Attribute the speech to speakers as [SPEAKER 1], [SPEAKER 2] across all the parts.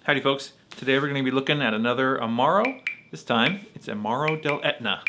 [SPEAKER 1] Howdy folks, today we're going to be looking at another Amaro. This time it's Amaro Dell Etna.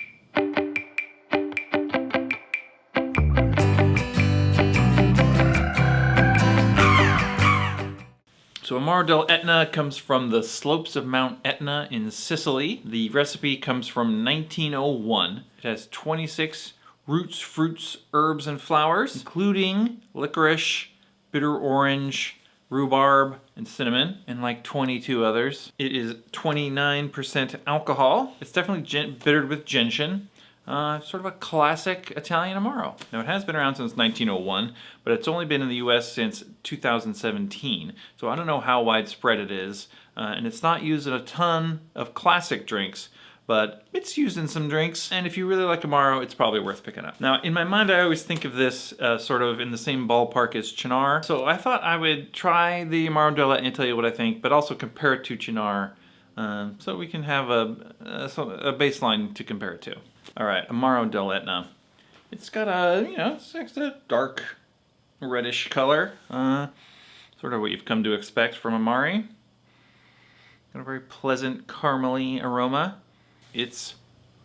[SPEAKER 1] So Amaro Dell Etna comes from the slopes of Mt Etna in Sicily. The recipe comes from 1901. It has 26 roots, fruits, herbs, and flowers, including licorice, bitter orange, rhubarb, and cinnamon, and like 22 others. It is 29% alcohol. It's definitely bittered with gentian. Sort of a classic Italian Amaro. Now it has been around since 1901, but it's only been in the US since 2017. So I don't know how widespread it is, and it's not used in a ton of classic drinks, but it's used in some drinks, and if you really like Amaro, it's probably worth picking up. Now, in my mind, I always think of this sort of in the same ballpark as Cynar, so I thought I would try the Amaro Dell Etna and tell you what I think, but also compare it to Cynar, so we can have a baseline to compare it to. All right, Amaro Dell Etna. It's got it's a dark reddish color, sort of what you've come to expect from Amari. Got a very pleasant caramely aroma. It's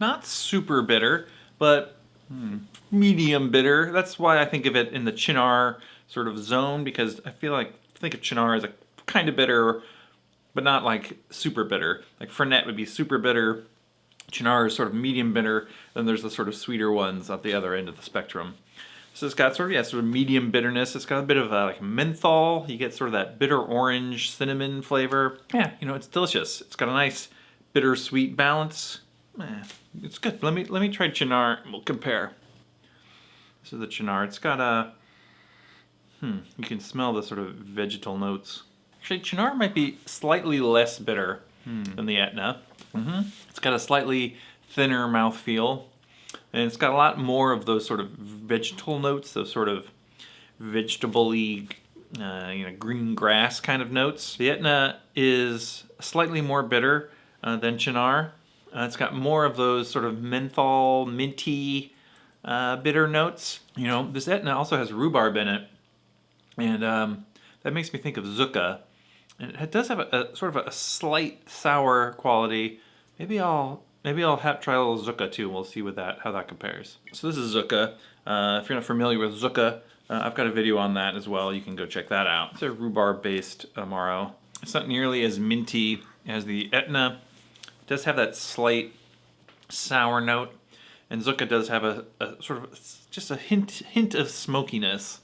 [SPEAKER 1] not super bitter, but medium bitter. That's why I think of it in the Cynar sort of zone, because I think of Cynar as a kind of bitter, but not like super bitter. Like Fernet would be super bitter. Cynar is sort of medium bitter. Then there's the sort of sweeter ones at the other end of the spectrum. So it's got sort of medium bitterness. It's got a bit of like menthol. You get sort of that bitter orange cinnamon flavor. Yeah, it's delicious. It's got a nice bittersweet balance. It's good. Let me try Cynar and we'll compare. This is the Cynar. It's got a you can smell the sort of vegetal notes. Actually, Cynar might be slightly less bitter than the Etna. It's got a slightly thinner mouthfeel, and it's got a lot more of those sort of vegetal notes, those sort of vegetable-y, green grass kind of notes. The Etna is slightly more bitter than Cynar. It's got more of those sort of menthol, minty, bitter notes. This Etna also has rhubarb in it, and that makes me think of Zucca. And it does have a sort of a slight sour quality. Maybe I'll try a little Zucca too. We'll see how that compares. So this is Zucca. If you're not familiar with Zucca, I've got a video on that as well. You can go check that out. It's a rhubarb-based Amaro. It's not nearly as minty as the Etna. It does have that slight sour note, and Zucca does have a sort of just a hint of smokiness.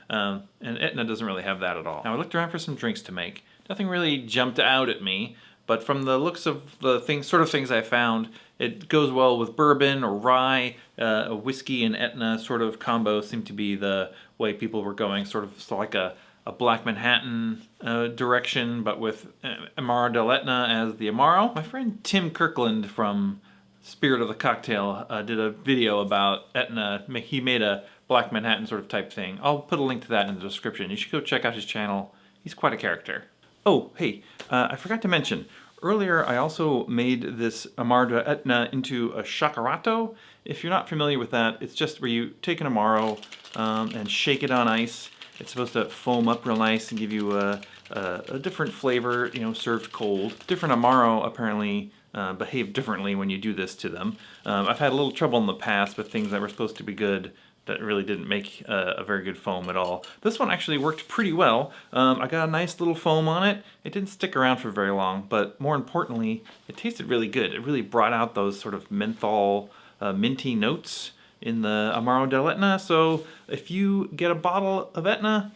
[SPEAKER 1] And Etna doesn't really have that at all. Now I looked around for some drinks to make. Nothing really jumped out at me, but from the looks of the things I found, it goes well with bourbon or rye. A whiskey and Etna sort of combo seemed to be the way people were going, sort of like a Black Manhattan direction, but with Amaro Dell Etna as the Amaro. My friend Tim Kirkland from Spirit of the Cocktail did a video about Etna. He made a Black Manhattan sort of type thing. I'll put a link to that in the description. You should go check out his channel. He's quite a character. Oh, hey, I forgot to mention, earlier I also made this Amaro Dell Etna into a shakerato. If you're not familiar with that, it's just where you take an Amaro and shake it on ice. It's supposed to foam up real nice and give you a different flavor, served cold. Different Amaro apparently behave differently when you do this to them. I've had a little trouble in the past with things that were supposed to be good that really didn't make a very good foam at all. This one actually worked pretty well. I got a nice little foam on it. It didn't stick around for very long, but more importantly, it tasted really good. It really brought out those sort of menthol, minty notes in the Amaro Dell Etna. So if you get a bottle of Etna,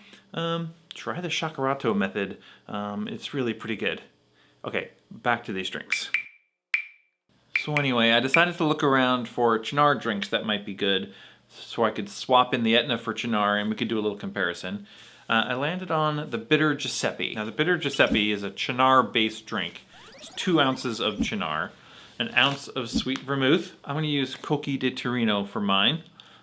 [SPEAKER 1] try the shakerato method. It's really pretty good. Okay, back to these drinks. So anyway, I decided to look around for Cynar drinks that might be good, so I could swap in the Etna for Cynar and we could do a little comparison. I landed on the Bitter Giuseppe. Now the Bitter Giuseppe is a Cynar-based drink. It's 2 ounces of Cynar, an ounce of Sweet Vermouth. I'm going to use Cocchi di Torino for mine,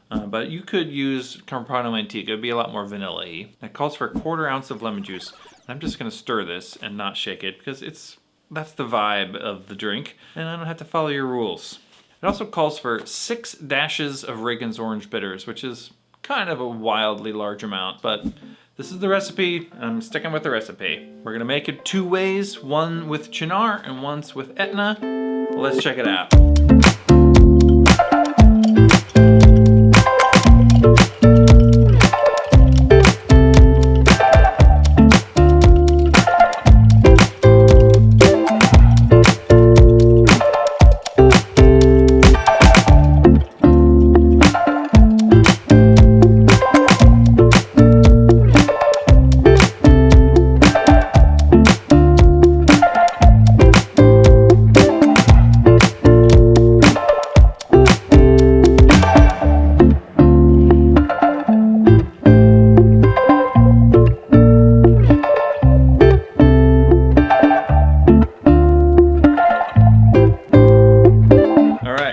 [SPEAKER 1] but you could use Campano Antica. It'd be a lot more vanilla-y. It calls for 1/4 ounce of lemon juice. I'm just going to stir this and not shake it because that's the vibe of the drink, and I don't have to follow your rules. It also calls for 6 dashes of Reagan's Orange Bitters, which is kind of a wildly large amount, but This is the recipe. I'm sticking with the recipe. We're gonna make it 2 ways, one with Cynar and one's with Etna. Let's check it out.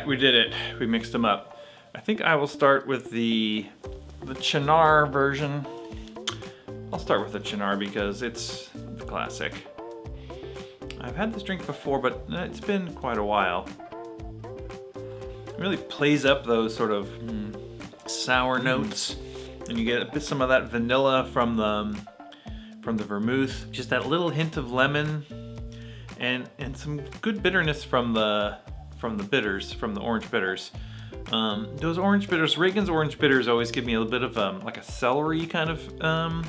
[SPEAKER 1] We did it. We mixed them up. I think I will start with the Cynar version. I'll start with the Cynar because it's the classic. I've had this drink before, but it's been quite a while. It really plays up those sort of sour notes, and you get a bit some of that vanilla from the vermouth. Just that little hint of lemon, and some good bitterness from the bitters, from the orange bitters. Those orange bitters, Reagan's orange bitters always give me a bit of like a celery kind of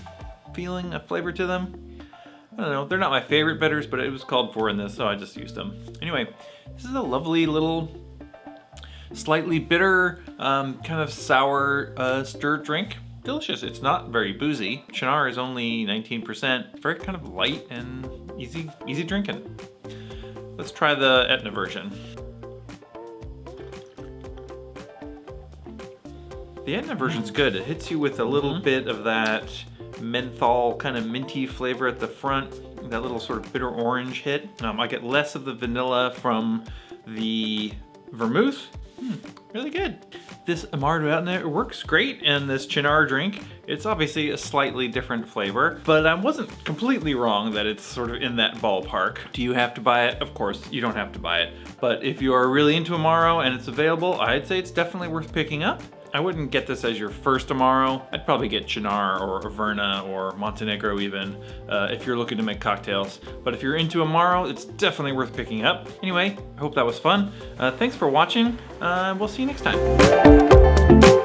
[SPEAKER 1] feeling, a flavor to them. I don't know, they're not my favorite bitters, but it was called for in this, so I just used them. Anyway, this is a lovely little, slightly bitter, kind of sour stirred drink. Delicious. It's not very boozy. Cynar is only 19%. Very kind of light and easy drinking. Let's try the Etna version. The Etna version's good. It hits you with a little bit of that menthol kind of minty flavor at the front, that little sort of bitter orange hit. I get less of the vanilla from the vermouth. Really good. This Amaro Dell Etna, it works great, and this Cynar drink, it's obviously a slightly different flavor, but I wasn't completely wrong that it's sort of in that ballpark. Do you have to buy it? Of course, you don't have to buy it, but if you are really into Amaro and it's available, I'd say it's definitely worth picking up. I wouldn't get this as your first Amaro. I'd probably get Cynar or Averna or Montenegro even, if you're looking to make cocktails. But if you're into Amaro, it's definitely worth picking up. Anyway, I hope that was fun. Thanks for watching. We'll see you next time.